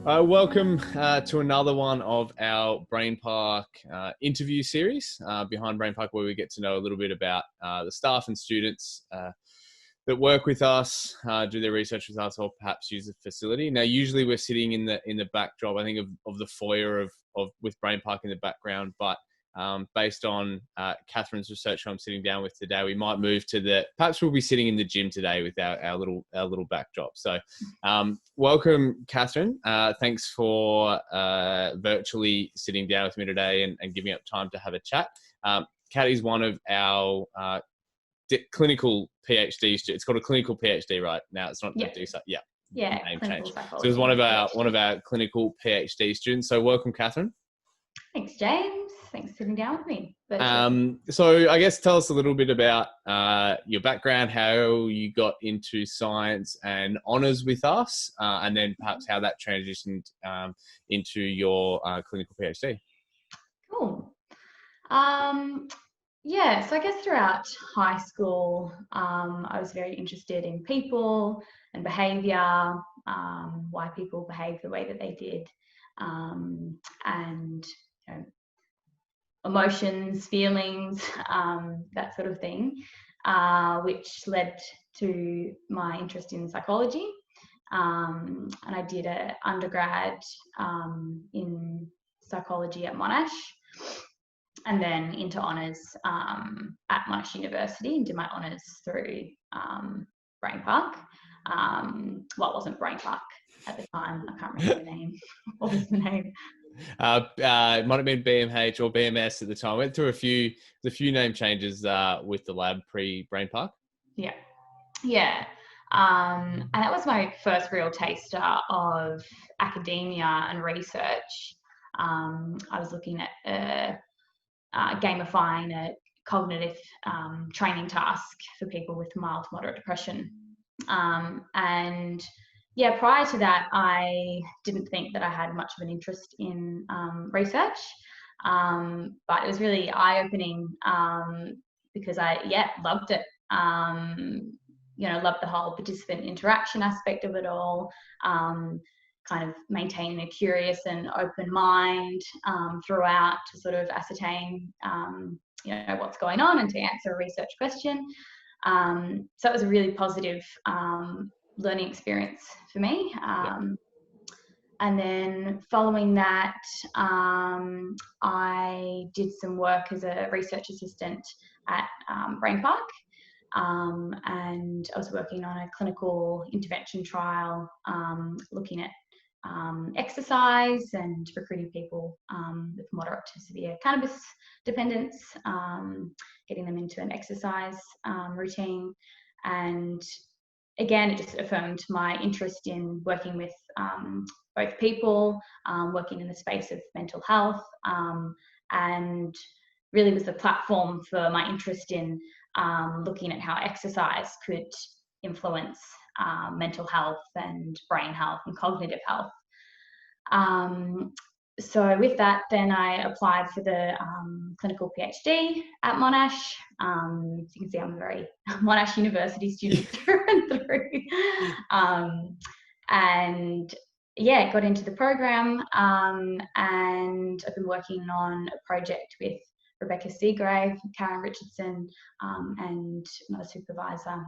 Welcome to another one of our BrainPark interview series, Behind BrainPark, where we get to know a little bit about the staff and students that work with us, do their research with us, or perhaps use the facility. Now, usually we're sitting in the backdrop, I think, of the foyer of with BrainPark in the background, but based on Catherine's research, who I'm sitting down with today, we might move to perhaps we'll be sitting in the gym today with our little backdrop. So welcome, Catherine. Thanks for virtually sitting down with me today and giving up time to have a chat. Cat is one of our clinical PhD students. It's called a clinical PhD right now. It's not name change. So it's one of our clinical PhD students. So welcome, Catherine. Thanks, James. Thanks for sitting down with me. So I guess tell us a little bit about your background, how you got into science and honours with us, and then perhaps how that transitioned into your clinical PhD. Cool. So I guess throughout high school, I was very interested in people and behaviour, why people behave the way that they did, and emotions, feelings, that sort of thing, which led to my interest in psychology. And I did an undergrad in psychology at Monash, and then into honours at Monash University, and did my honours through BrainPark. It wasn't BrainPark at the time. I can't remember the name. What was the name? It might have been BMH or BMS at the time. Went through a few name changes with the lab pre-BrainPark. Yeah. And that was my first real taster of academia and research. I was looking at gamifying a cognitive training task for people with mild to moderate depression. Prior to that, I didn't think that I had much of an interest in research, but it was really eye-opening because I loved it. Loved the whole participant interaction aspect of it all, kind of maintaining a curious and open mind throughout to sort of ascertain what's going on and to answer a research question. So it was a really positive learning experience for me. And then following that, I did some work as a research assistant at BrainPark, and I was working on a clinical intervention trial looking at exercise and recruiting people with moderate to severe cannabis dependence, getting them into an exercise routine. And again, it just affirmed my interest in working with both people, working in the space of mental health, and really was the platform for my interest in looking at how exercise could influence mental health and brain health and cognitive health. So with that, then I applied for the clinical PhD at Monash. As you can see, I'm a very Monash University student through and through. Got into the program, and I've been working on a project with Rebecca Seagrave, Karen Richardson, and another supervisor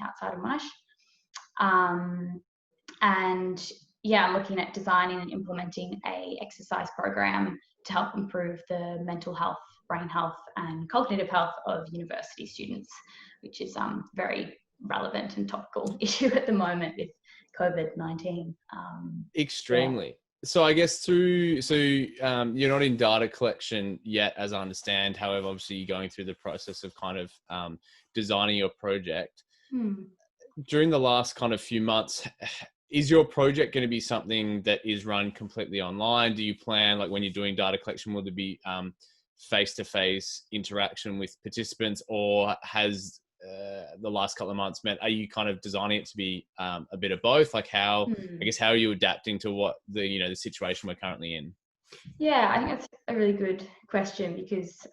outside of Monash. I'm looking at designing and implementing a exercise program to help improve the mental health, brain health, and cognitive health of university students, which is very relevant and topical issue at the moment with COVID-19. Extremely. Yeah. So I guess you're not in data collection yet, as I understand. However, obviously you're going through the process of kind of designing your project. During the last kind of few months, is your project going to be something that is run completely online? Do you plan, like when you're doing data collection, will there be face-to-face interaction with participants, or has the last couple of months meant, are you kind of designing it to be a bit of both? Like how are you adapting to what the situation we're currently in? Yeah, I think that's a really good question, because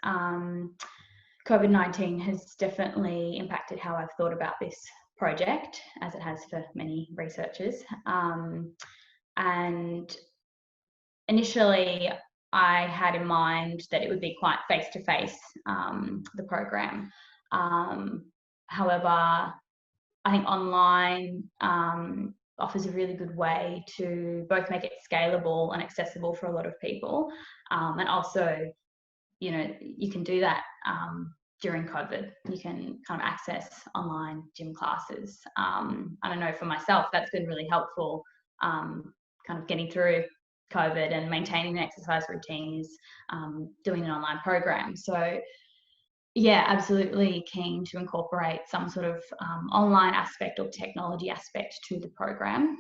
COVID-19 has definitely impacted how I've thought about this project, as it has for many researchers. And initially, I had in mind that it would be quite face-to-face, the program. However, I think online offers a really good way to both make it scalable and accessible for a lot of people. And also, you can do that during COVID. You can kind of access online gym classes. I know for myself, that's been really helpful, kind of getting through COVID and maintaining an exercise routine is doing an online program. So yeah, absolutely keen to incorporate some sort of online aspect or technology aspect to the program.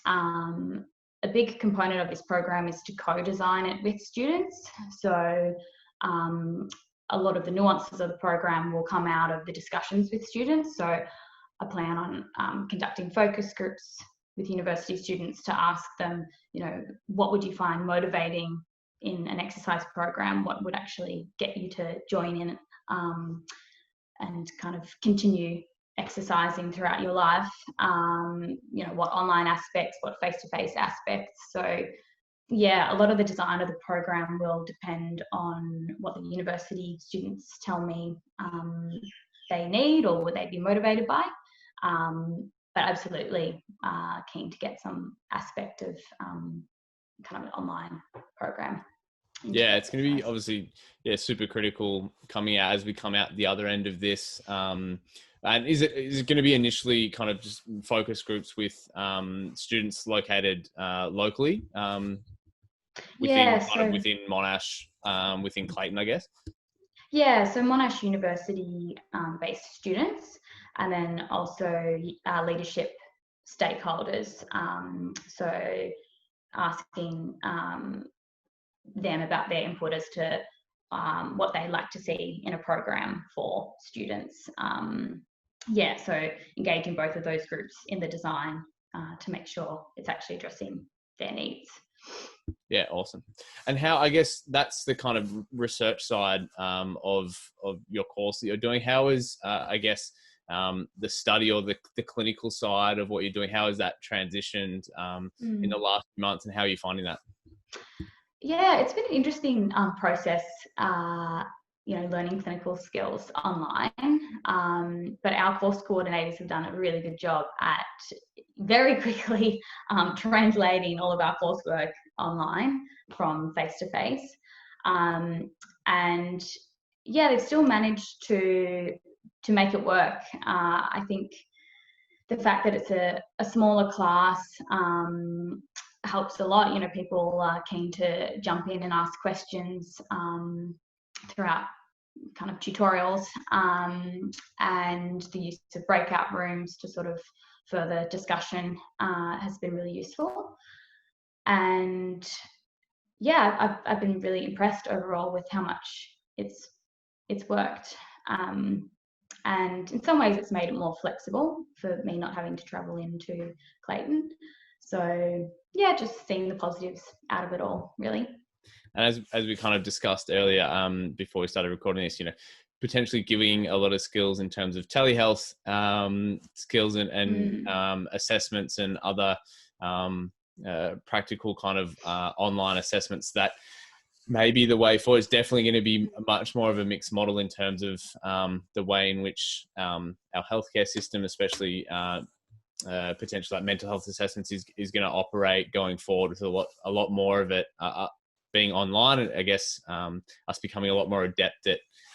A big component of this program is to co-design it with students. So a lot of the nuances of the program will come out of the discussions with students. So I plan on conducting focus groups with university students to ask them, what would you find motivating in an exercise program? What would actually get you to join in and kind of continue exercising throughout your life? What online aspects, what face-to-face aspects. So yeah, a lot of the design of the program will depend on what the university students tell me they need or would they be motivated by. But absolutely keen to get some aspect of kind of an online program. Yeah, it's going to be obviously super critical coming out as we come out the other end of this. And is it going to be initially kind of just focus groups with students located locally within Monash, within Clayton, I guess? Yeah, so Monash University based students, and then also leadership stakeholders. So asking them about their input as to what they'd like to see in a program for students. So engaging both of those groups in the design to make sure it's actually addressing their needs. Yeah, awesome. And how, I guess that's the kind of research side of your course that you're doing. How is, the study or the clinical side of what you're doing, how has that transitioned in the last few months, and how are you finding that? Yeah, it's been an interesting process, learning clinical skills online. But our course coordinators have done a really good job at very quickly translating all of our coursework online from face-to-face. And yeah, they've still managed to make it work. I think the fact that it's a smaller class helps a lot. People are keen to jump in and ask questions throughout kind of tutorials, and the use of breakout rooms to sort of further discussion has been really useful. And yeah, I've been really impressed overall with how much it's worked. And in some ways it's made it more flexible for me not having to travel into Clayton. So yeah, just seeing the positives out of it all, really. And as we kind of discussed earlier, before we started recording this, potentially giving a lot of skills in terms of telehealth skills and assessments and other practical kind of online assessments that maybe the way forward is definitely going to be much more of a mixed model in terms of the way in which our healthcare system, especially potentially like mental health assessments, is going to operate going forward, with a lot more of it being online. And I guess us becoming a lot more adept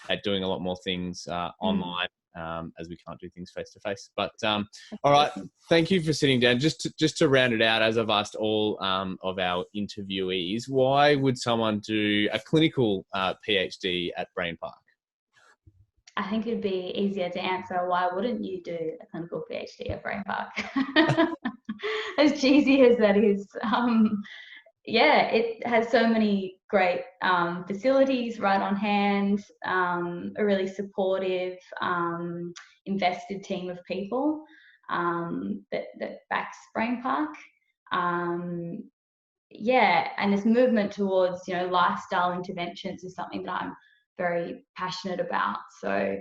at doing a lot more things online, as we can't do things face to face. But all right, thank you for sitting down. Just to round it out, as I've asked all of our interviewees, why would someone do a clinical PhD at BrainPark? I think it'd be easier to answer, why wouldn't you do a clinical PhD at BrainPark? As cheesy as that is. It has so many great facilities right on hand, a really supportive, invested team of people that backs BrainPark. And this movement towards lifestyle interventions is something that I'm very passionate about. So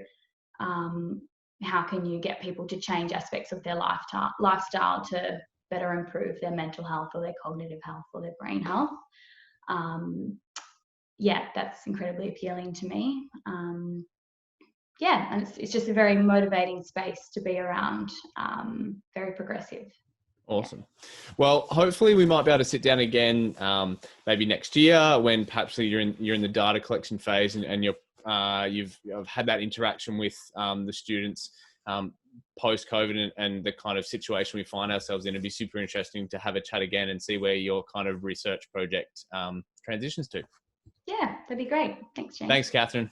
how can you get people to change aspects of their lifestyle to better improve their mental health or their cognitive health or their brain health. Yeah, that's incredibly appealing to me. Yeah, and it's just a very motivating space to be around, very progressive. Awesome. Well, hopefully we might be able to sit down again, maybe next year when perhaps you're in the data collection phase and you've had that interaction with the students post COVID and the kind of situation we find ourselves in. It'd be super interesting to have a chat again and see where your kind of research project transitions to. Yeah, that'd be great. Thanks, James. Thanks, Catherine.